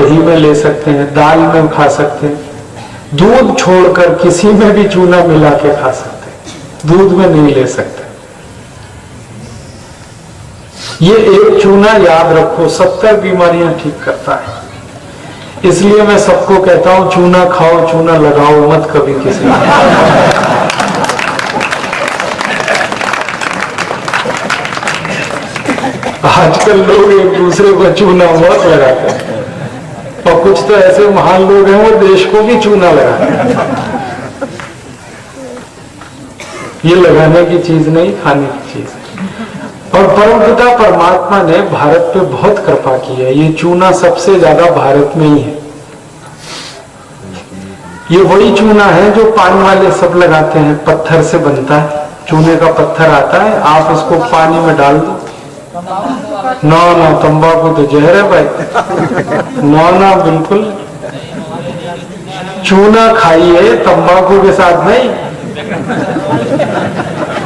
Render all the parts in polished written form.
दही में ले सकते हैं, दाल में खा सकते हैं, दूध छोड़कर किसी में भी चूना मिला के खा सकते हैं, दूध में नहीं ले सकते। ये एक चूना याद रखो 70 बीमारियां ठीक करता है। इसलिए मैं सबको कहता हूं चूना खाओ, चूना लगाओ मत कभी किसी को। आजकल लोग एक दूसरे को चूना बहुत लगाते हैं, और कुछ तो ऐसे महान लोग हैं वो देश को भी चूना लगाते हैं। ये लगाने की चीज नहीं, खाने की चीज है। और परमपिता परमात्मा ने भारत पे बहुत कृपा की है। ये चूना सबसे ज्यादा भारत में ही है। ये वही चूना है जो पान वाले सब लगाते हैं, पत्थर से बनता है, चूने का पत्थर आता है, आप उसको पानी में डाल दो। ना ना, तंबाकू तो जहर है भाई, ना ना, बिल्कुल। चूना खाइए, तंबाकू के साथ नहीं।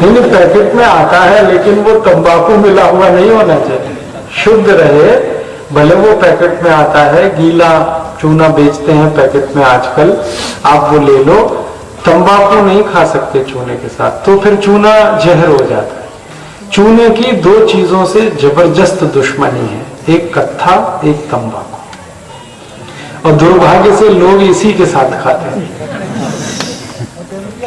नहीं, पैकेट में आता है लेकिन वो तंबाकू मिला हुआ नहीं होना चाहिए, शुद्ध रहे। भले वो पैकेट में आता है, गीला चूना बेचते हैं पैकेट में आजकल, आप वो ले लो। तंबाकू नहीं खा सकते चूने के साथ, तो फिर चूना जहर हो जाता है। चूने की दो चीजों से जबरदस्त दुश्मनी है, एक कत्था, एक तंबाकू। और दुर्भाग्य से लोग इसी के साथ खाते हैं।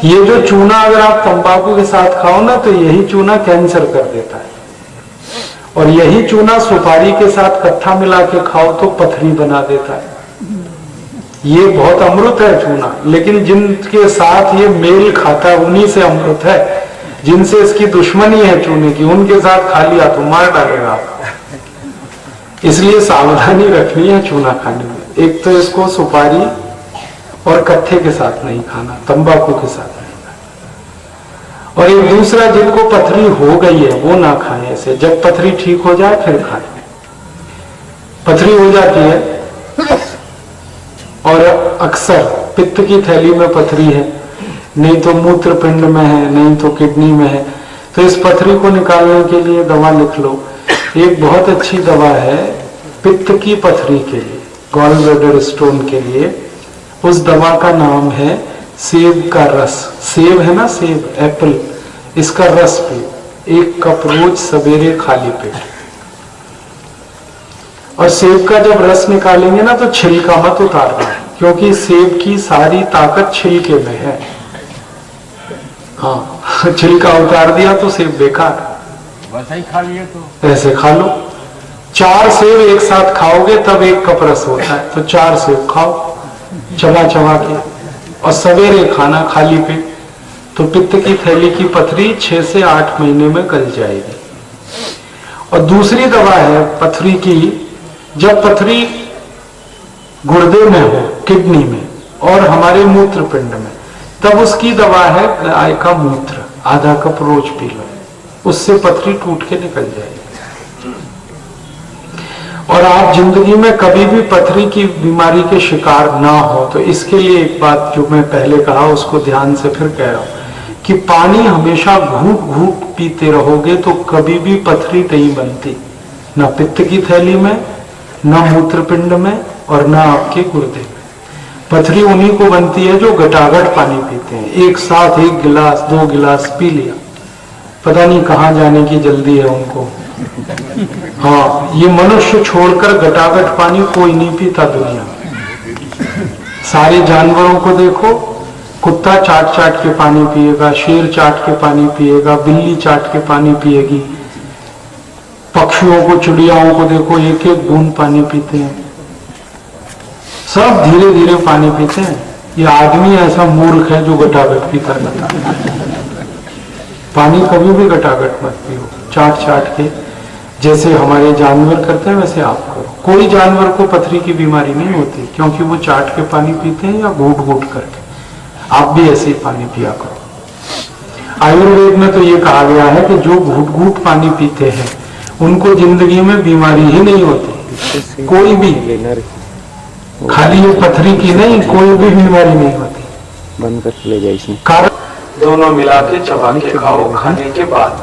ये जो चूना अगर आप तंबाकू के साथ खाओ ना, तो यही चूना कैंसर कर देता है। और यही चूना सुपारी के साथ कत्था मिला के खाओ तो पथरी बना देता है। ये बहुत अमृत है चूना, लेकिन जिनके साथ ये मेल खाता है उन्हीं से अमृत है। जिनसे इसकी दुश्मनी है चूने की, उनके साथ खा लिया तो मार डालेगा आपको। इसलिए सावधानी रखनी है चूना खाने में। एक तो इसको सुपारी और कत्थे के साथ नहीं खाना, तंबाकू के साथ नहीं खाना। और एक दूसरा, जिनको पथरी हो गई है वो ना खाएं इसे, जब पथरी ठीक हो जाए फिर खाएं। पथरी हो जाती है और अक्सर पित्त की थैली में पथरी है, नहीं तो मूत्रपिंड में है, नहीं तो किडनी में है, तो इस पथरी को निकालने के लिए दवा लिख लो। एक बहुत अच्छी दवा है पित्त की पथरी के लिए, गॉल ब्लैडर स्टोन के लिए। उस दवा का नाम है सेब का रस। सेब है ना, सेब, एप्पल, इसका रस पियो 1 कप रोज सवेरे खाली पेट। और सेब का जब रस निकालेंगे ना तो छिलका मत उतारना, क्योंकि सेब की सारी ताकत छिलके में है। हाँ, छिलका उतार दिया तो सेब बेकार। वैसे ही खा लिए तो ऐसे खा लो। 4 सेब एक साथ खाओगे तब 1 कप रस होता है, तो 4 सेब खाओ चबा चबा के, और सवेरे खाना खाली पेट। तो पित्त की थैली की पथरी 6 से 8 महीने में गल जाएगी। और दूसरी दवा है पथरी की, जब पथरी गुर्दे में हो, किडनी में और हमारे मूत्रपिंड में, तब उसकी दवा है गाय का मूत्र, आधा कप रोज पी लो, उससे पथरी टूट के निकल जाएगी। और आप जिंदगी में कभी भी पथरी की बीमारी के शिकार ना हो, तो इसके लिए एक बात जो मैं पहले कहा उसको ध्यान से फिर कह रहा हूं कि पानी हमेशा घूट घूट पीते रहोगे तो कभी भी पथरी नहीं बनती, ना पित्त की थैली में, ना मूत्रपिंड में, और ना आपके गुर्दे में। पथरी उन्हीं को बनती है जो गटागट पानी पीते हैं, एक साथ 1 गिलास 2 गिलास पी लिया, पता नहीं कहां जाने की जल्दी है उनको। हाँ, ये मनुष्य छोड़कर गटागट पानी कोई नहीं पीता दुनिया में। सारे जानवरों को देखो, कुत्ता चाट चाट के पानी पिएगा, शेर चाट के पानी पिएगा, बिल्ली चाट के पानी पिएगी। पक्षियों को, चिड़ियाओं को देखो, 1-1 बूंद पानी पीते हैं। सब धीरे धीरे पानी पीते हैं। ये आदमी ऐसा मूर्ख है जो गटागट पीता रहता है। पानी कभी भी गटागट मत पियो, चाट चाट के, जैसे हमारे जानवर करते हैं वैसे आप करो। कोई जानवर को पथरी की बीमारी नहीं होती, क्योंकि वो चाट के पानी पीते हैं या घूट घूट करके। आप भी ऐसे ही पानी पिया करो। आयुर्वेद में तो ये कहा गया है कि जो घूट घूट पानी पीते हैं उनको जिंदगी में बीमारी ही नहीं होती, कोई भी, खाली ये पथरी की नहीं, कोई भी बीमारी नहीं होती। बंद कर ले जाए इसमें। कारण दोनों मिला के चबा के खाओ खाने के बाद,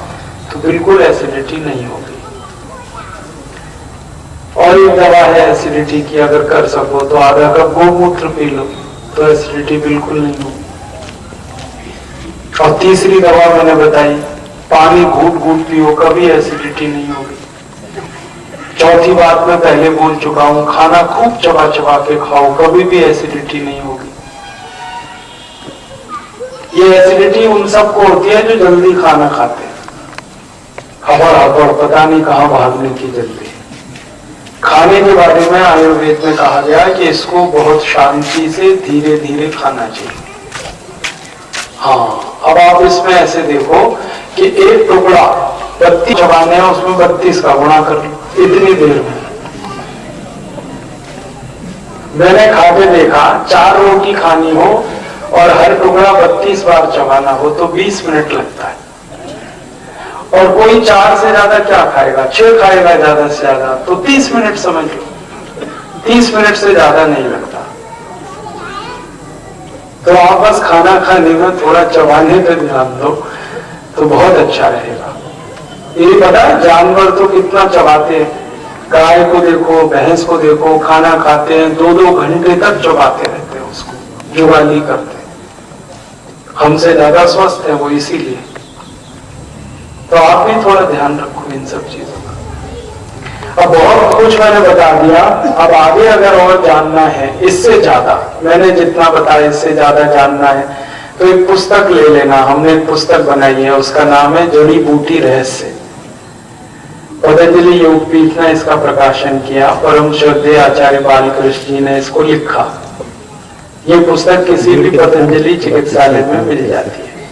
तो बिल्कुल एसिडिटी नहीं होगी। और एक दवा है एसिडिटी की, अगर कर सको तो आधा कप गोमूत्र पी लो तो एसिडिटी बिल्कुल नहीं होगी। और तीसरी दवा मैंने बताई, पानी घूट घूट पियो, कभी एसिडिटी नहीं होगी। चौथी बात मैं पहले बोल चुका हूं, खाना खूब चबा चबा के खाओ, कभी भी एसिडिटी नहीं होगी। ये एसिडिटी उन सबको होती है जो जल्दी खाना खाते हैं, हबड़ हबड़ पता नहीं कहां भागने की जल्दी। खाने के बारे में आयुर्वेद में कहा गया कि इसको बहुत शांति से धीरे धीरे खाना चाहिए। हाँ, अब आप इसमें ऐसे देखो कि एक टुकड़ा 32 चबाने हैं, उसमें 32 का गुणा कर लो इतनी देर में। मैंने खा के देखा, 4 रोटी खानी हो और हर टुकड़ा 32 बार चबाना हो तो 20 मिनट लगता है। और कोई 4 से ज्यादा क्या खाएगा, 6 खाएगा ज्यादा से ज्यादा, तो 30 मिनट समझ लो, 30 मिनट से ज्यादा नहीं लगता। तो आप बस खाना खाने में थोड़ा चबाने पे ध्यान दो तो बहुत अच्छा रहेगा। ये पता है जानवर तो कितना चबाते हैं, गाय को देखो, भैंस को देखो, खाना खाते हैं 2-2 घंटे तक चबाते रहते हैं, उसको जुगाली करते हैं। हमसे ज्यादा स्वस्थ है वो, इसीलिए। तो आप भी थोड़ा ध्यान रखो इन सब चीजों का। अब बहुत कुछ मैंने बता दिया, अब आगे अगर और जानना है इससे ज्यादा, मैंने जितना बताया इससे ज्यादा जानना है तो एक पुस्तक ले लेना। हमने एक पुस्तक बनाई है, उसका नाम है जड़ी बूटी रहस्य। पतंजलि योगपीठ ने इसका प्रकाशन किया, परम श्रद्धेय आचार्य बालकृष्ण जी ने इसको लिखा। ये पुस्तक किसी भी पतंजलि चिकित्सालय में मिल जाती है,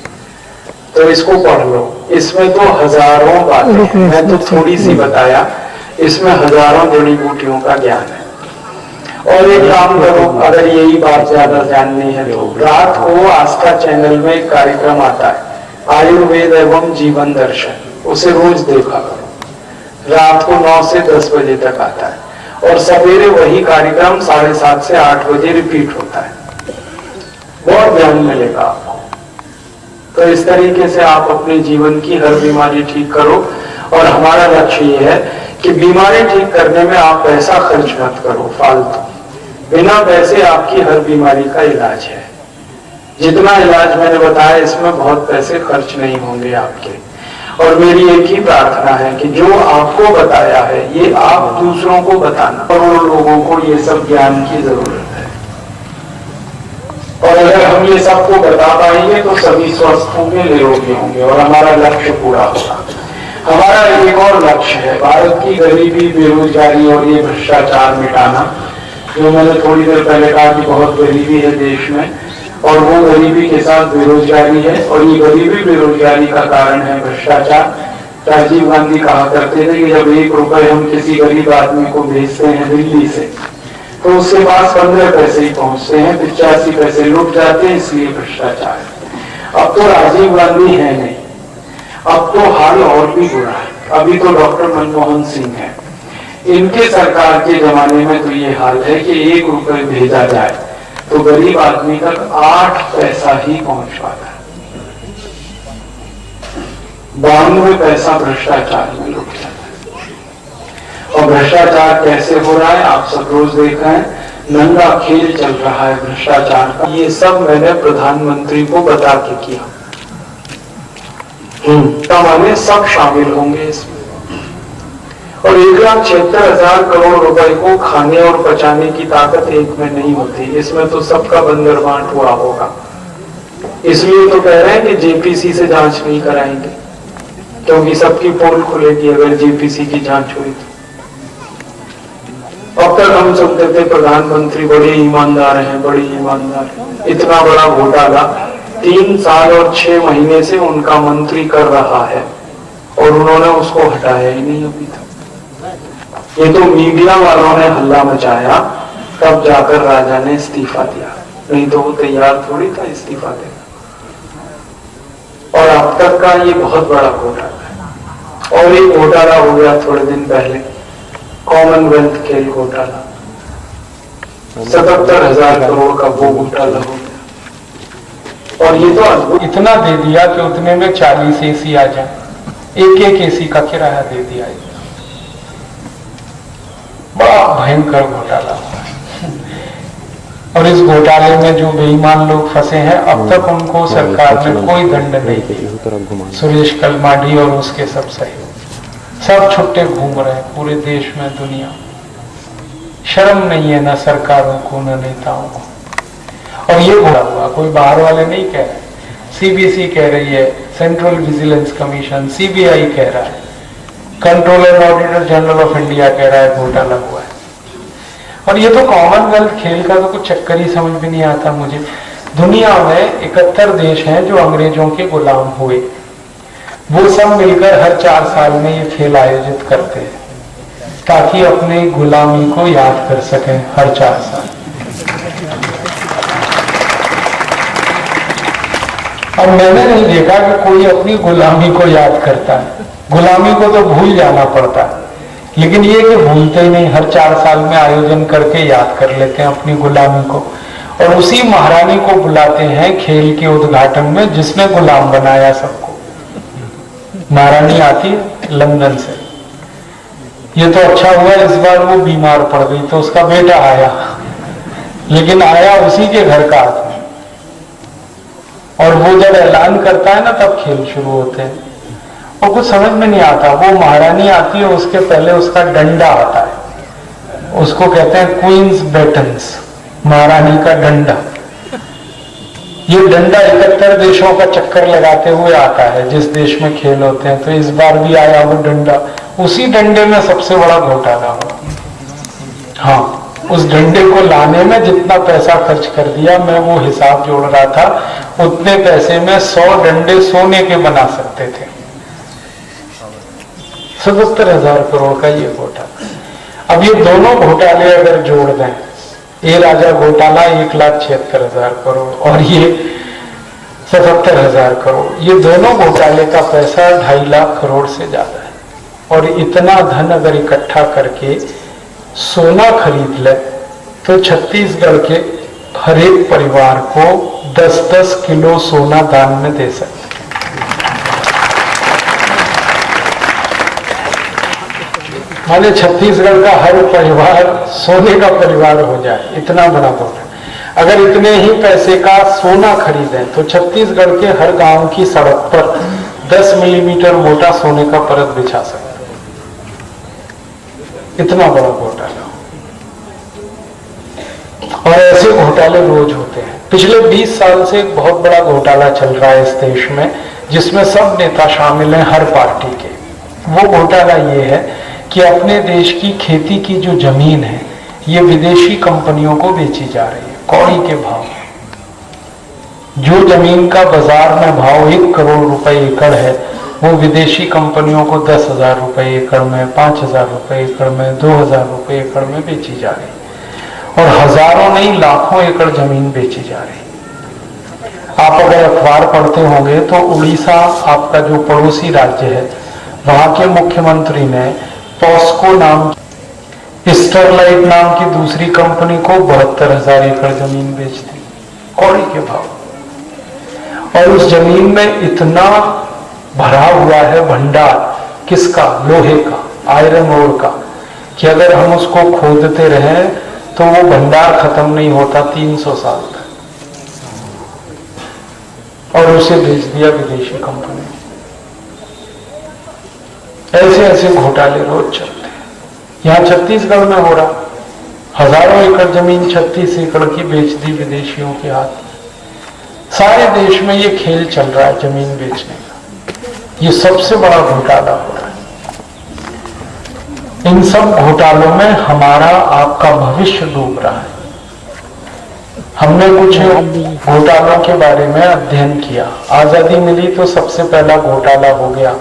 तो इसको पढ़ लो। इसमें तो हजारों बातें हैं, मैं तो थोड़ी सी बताया, इसमें हजारों जड़ी बूटियों का ज्ञान है। और एक काम करो, अगर यही बात ज्यादा जाननी है तो रात को आस्था चैनल में एक कार्यक्रम आता है, आयुर्वेद एवं जीवन दर्शन, उसे रोज देखा करो। रात को 9 से 10 बजे तक आता है और सवेरे वही कार्यक्रम 7:30 से 8 बजे रिपीट होता है। बहुत ज्ञान मिलेगा आपको। तो इस तरीके से आप अपने जीवन की हर बीमारी ठीक करो। और हमारा लक्ष्य ये है कि बीमारी ठीक करने में आप पैसा खर्च मत करो फालतू। बिना पैसे आपकी हर बीमारी का इलाज है। जितना इलाज मैंने बताया इसमें बहुत पैसे खर्च नहीं होंगे आपके। और मेरी एक ही प्रार्थना है कि जो आपको बताया है ये आप दूसरों को बताना, और उन लोगों को ये सब ज्ञान की जरूरत है। और अगर हम ये सबको बता पाएंगे तो सभी स्वस्थ होंगे, निरोगी होंगे और हमारा लक्ष्य पूरा होगा। हमारा एक और लक्ष्य है, भारत की गरीबी, बेरोजगारी और ये भ्रष्टाचार मिटाना। जो मैंने थोड़ी देर पहले कहा कि बहुत गरीबी है देश में, और वो गरीबी के साथ बेरोजगारी है, और ये गरीबी बेरोजगारी का कारण है भ्रष्टाचार। राजीव गांधी कहा करते थे कि जब 1 रुपए हम किसी गरीब आदमी को भेजते हैं दिल्ली से तो उसके पास 15 पैसे ही पहुंचते हैं, 85 पैसे लुट जाते हैं, इसलिए भ्रष्टाचार। अब तो राजीव गांधी है नहीं, अब तो हाल और भी बुरा है। अभी तो डॉक्टर मनमोहन सिंह है। इनके सरकार के जमाने में तो ये हाल है कि 1 रुपए भेजा जाए तो गरीब आदमी तक 8 पैसा ही पहुंच पाता है। 92 पैसा भ्रष्टाचार में लुट जाता है। और भ्रष्टाचार कैसे हो रहा है आप सब रोज देख रहे हैं, नंगा खेल चल रहा है भ्रष्टाचार का। ये सब मैंने प्रधानमंत्री को बता के किया। माने सब शामिल होंगे इसमें। और 1,76,000 करोड़ रुपए को खाने और पचाने की ताकत एक में नहीं होती, इसमें तो सबका बंदर बांट हुआ होगा। इसलिए तो कह रहे हैं कि जेपीसी से जांच नहीं कराएंगे, क्योंकि सबकी पोल खुलेगी अगर जेपीसी की जांच हुई तो। अब तक हम सुनते थे प्रधानमंत्री बड़े ईमानदार हैं, बड़े ईमानदार हैं। इतना बड़ा घोटाला 3 साल और 6 महीने से उनका मंत्री कर रहा है और उन्होंने उसको हटाया ही नहीं अभी तक। ये तो मीडिया वालों ने हल्ला मचाया, तब जाकर राजा ने इस्तीफा दिया, नहीं तो वो तैयार थोड़ी था इस्तीफा देना। और अब तक का ये बहुत बड़ा घोटाला है। और एक घोटाला हो गया थोड़े दिन पहले, कॉमनवेल्थ खेल घोटाला, 77,000 करोड़ का वो घोटाला हो गया। और ये तो इतना दे दिया कि उतने में 40 एसी आ जाए, एक एसी का किराया दे दिया। बड़ा भयंकर घोटाला हुआ है। और इस घोटाले में जो बेईमान लोग फंसे हैं, अब तक उनको सरकार ने कोई दंड नहीं दिया। सुरेश कलमाडी और उसके सब सहयोग सब छुट्टे घूम रहे हैं पूरे देश में, दुनिया। शर्म नहीं है ना सरकारों को ना नेताओं को। और ये हुआ, कोई बाहर वाले नहीं कह रहे, सीबीसी कह रही है, सेंट्रल विजिलेंस कमीशन, सीबीआई कह रहा है, controller auditor general of India कह रहा है घोटाला हुआ है। और ये तो कॉमनवेल्थ खेल का तो कुछ चक्कर ही समझ में नहीं आता मुझे। दुनिया में 71 देश हैं जो अंग्रेजों के गुलाम हुए, वो सब मिलकर हर 4 साल में ये खेल आयोजित करते हैं ताकि अपने गुलामी को याद कर सकें हर 4 साल। अब मैंने नहीं देखा कि कोई अपनी गुलामी को याद करता है। गुलामी को तो भूल जाना पड़ता है, लेकिन ये कि भूलते ही नहीं, हर 4 साल में आयोजन करके याद कर लेते हैं अपनी गुलामी को। और उसी महारानी को बुलाते हैं खेल के उद्घाटन में जिसने गुलाम बनाया सबको। महारानी आती है लंदन से। ये तो अच्छा हुआ इस बार वो बीमार पड़ गई तो उसका बेटा आया, लेकिन आया उसी के घर का आदमी। और वो जब ऐलान करता है ना तब खेल शुरू होते हैं। और कुछ समझ में नहीं आता, वो महारानी आती है उसके पहले उसका डंडा आता है, उसको कहते हैं क्वींस बैटन्स, महारानी का डंडा। ये डंडा 71 देशों का चक्कर लगाते हुए आता है जिस देश में खेल होते हैं। तो इस बार भी आया वो डंडा, उसी डंडे में सबसे बड़ा घोटाला हुआ। हाँ, उस डंडे को लाने में जितना पैसा खर्च कर दिया, मैं वो हिसाब जोड़ रहा था, उतने पैसे में 100 डंडे सोने के बना सकते थे। 77,000 करोड़ का ये घोटाला। अब ये दोनों घोटाले अगर जोड़ दें, ये राजा घोटाला 1,76,000 करोड़ और ये 77,000 करोड़, ये दोनों घोटाले का पैसा 2.5 लाख करोड़ से ज्यादा है। और इतना धन अगर इकट्ठा करके सोना खरीद ले तो छत्तीसगढ़ के हर एक परिवार को 10-10 किलो सोना दान में दे सकते। माने छत्तीसगढ़ का हर परिवार सोने का परिवार हो जाए, इतना बड़ा घोटाला। अगर इतने ही पैसे का सोना खरीदें तो छत्तीसगढ़ के हर गांव की सड़क पर 10 मिलीमीटर मोटा सोने का परत बिछा सकते, इतना बड़ा घोटाला। और ऐसे घोटाले रोज होते हैं। पिछले 20 साल से एक बहुत बड़ा घोटाला चल रहा है इस देश में, जिसमें सब नेता शामिल हैं हर पार्टी के। वो घोटाला ये है कि अपने देश की खेती की जो जमीन है ये विदेशी कंपनियों को बेची जा रही है कौड़ी के भाव। जो जमीन का बाजार में भाव 1 करोड़ रुपए एकड़ है, वो विदेशी कंपनियों को 10,000 रुपए एकड़ में, 5,000 रुपए एकड़ में, 2,000 रुपए एकड़ में बेची जा रही है। और हजारों नहीं लाखों एकड़ जमीन बेची जा रही है। आप अगर अखबार पढ़ते होंगे तो उड़ीसा आपका जो पड़ोसी राज्य है, वहां के मुख्यमंत्री ने पॉस्को नाम, स्टरलाइट नाम की दूसरी कंपनी को 72,000 एकड़ जमीन बेच दी कौड़ी के भाव। और उस जमीन में इतना भरा हुआ है भंडार, किसका? लोहे का, आयरन ओर का, कि अगर हम उसको खोदते रहे तो वो भंडार खत्म नहीं होता 300 साल तक। और उसे बेच दिया विदेशी कंपनी। ऐसे ऐसे घोटाले रोज चलते हैं। यहां छत्तीसगढ़ में हो रहा, हजारों एकड़ जमीन 36 एकड़ की बेच दी विदेशियों के हाथ। सारे देश में ये खेल चल रहा है जमीन बेचने का। ये सबसे बड़ा घोटाला हो रहा है। इन सब घोटालों में हमारा आपका भविष्य डूब रहा है। हमने कुछ घोटालों के बारे में अध्ययन किया। आजादी मिली तो सबसे पहला घोटाला हो गया,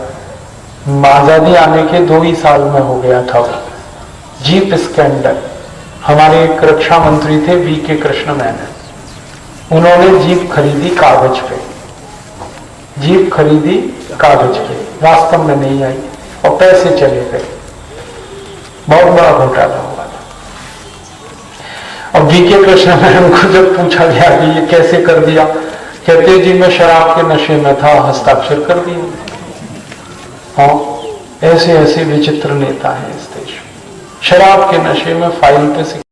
आजादी आने के 2 ही साल में हो गया था वो, जीप स्कैंडल। हमारे एक रक्षा मंत्री थे वीके कृष्ण मेनन, उन्होंने जीप खरीदी कागज पे, जीप खरीदी कागज पे, वास्तव में नहीं आई और पैसे चले गए। बहुत बड़ा घोटाला हुआ था। और वीके कृष्ण मेनन को जब पूछा गया कि ये कैसे कर दिया, कहते जी मैं शराब के नशे में था, हस्ताक्षर कर दिए। हाँ, ऐसे ऐसे विचित्र नेता हैं इस देश में। शराब के नशे में फाइल पे